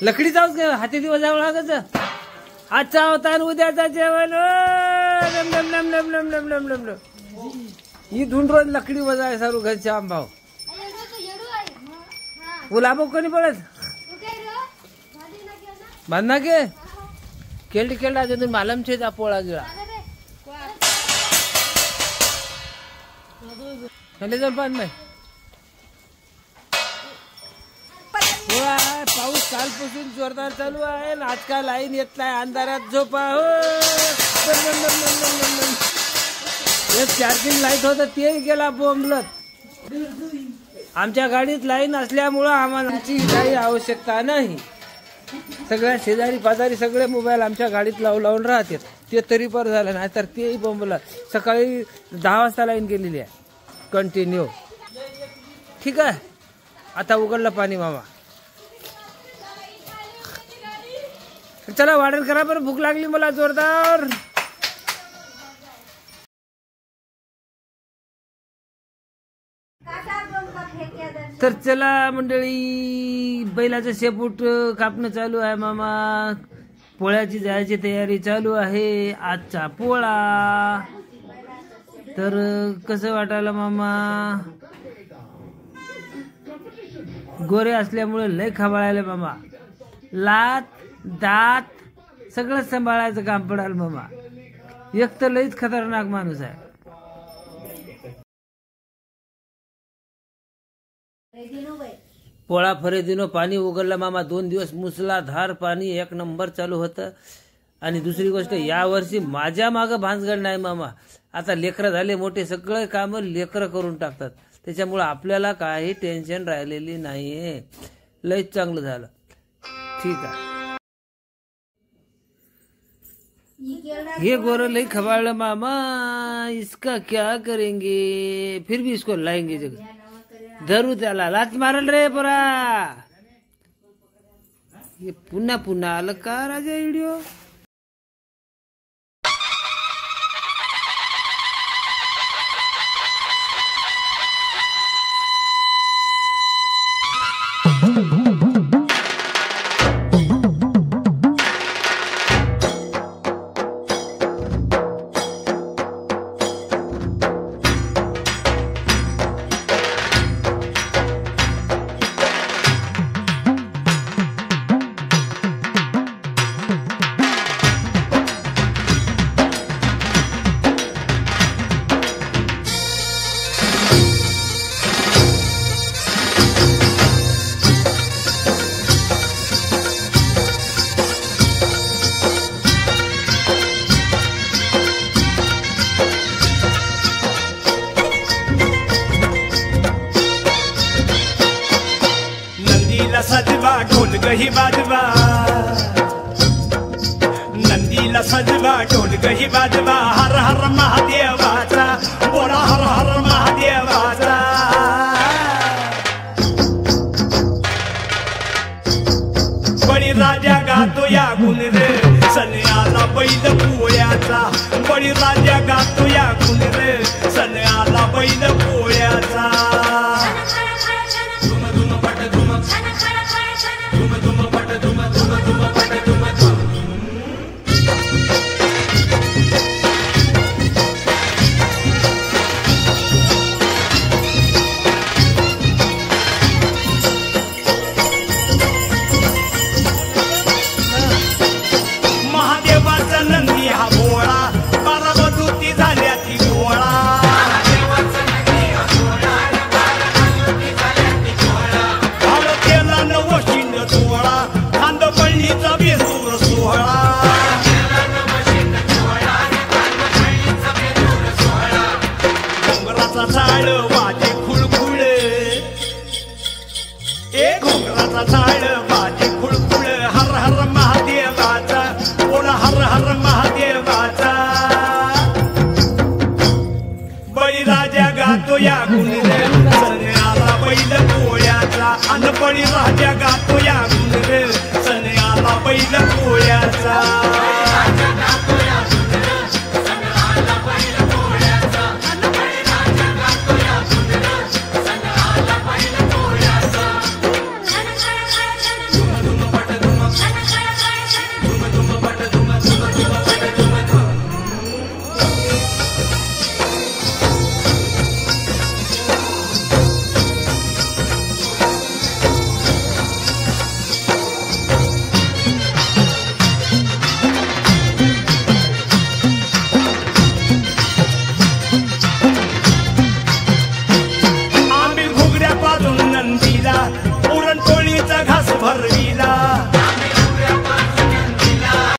लकडी जाऊच काय हाती दिवस जावं लागत आजचा अवतार उद्याचा जेवण ही धुंड रोज लकडी वजाय सारू घरचे आंबाव उलाबो कोणी पडत बांधना के केल्डी केल्डा तिथून मालम छे जा पोळा गिळा हल्ले जाऊन पान नाही पाऊस कालपासून जोरदार चालू आहे आज का लाईन येत नाही अंधारात झोपा हो चार्जिंग लाईट होतं ते गेला बोंबलत आमच्या गाडीत लाईन असल्यामुळं आम्हाला काही आवश्यकता नाही सगळ्या शेजारी पाजारी सगळे मोबाईल आमच्या गाडीत लावून राहतात ते तरी पर झालं नाही तर तेही बोंबलं सकाळी 10 वाजता लाईन गेलेली आहे कंटिन्यू ठीक आहे आता उघडलं पाणी मामा चला ऑर्डर करा पण भूक लागली मला जोरदार तर चला मंडळी बैलाचं शेपूट कापणं चालू आहे मामा पोळ्याची जायची तयारी चालू आहे आजचा पोळा तर कसं वाटायला मामा गोरे असल्यामुळे लय खबाळायला मामा लात दात सगळं सांभाळायचं काम पडाल मामा एक तर लईच खतरनाक माणूस आहे पोळा फरेदिनो पाणी उघडलं मामा 2 दिवस मुसळधार पाणी 1 नंबर चालू होतं आणि दुसरी गोष्ट यावर्षी माझ्या मागं भांजगड नाही मामा आता लेकरं झाले मोठे सगळे काम लेकरं करून टाकतात त्याच्यामुळे आपल्याला काही टेन्शन राहिलेली नाहीये लईच चांगलं झालं ठीक आहे ये गोरा लई खबाड़ मामा इसका क्या करेंगे फिर भी इसको लाएंगे जगह धरू त्याला लात मारल रे परा ये पुन्हा पुन्हा आलं का राजा व्हिडिओ सजवा ढोल गही बाजवा नंदीला सजवा ढोल गही बाजवा हर हर महादेवाचा बोला हर हर महादेवाचा बळी राजा गातो या गुण रे सन्याला बैल पोळ्याचा बळी राजा गातो या गुण रे सन्याला बैल पोळ्याचा या गुणरे सन्याला बैल पोळ्याचा अनपणी राजा गातो या गुणरे सन्याला बैल पोळ्याचा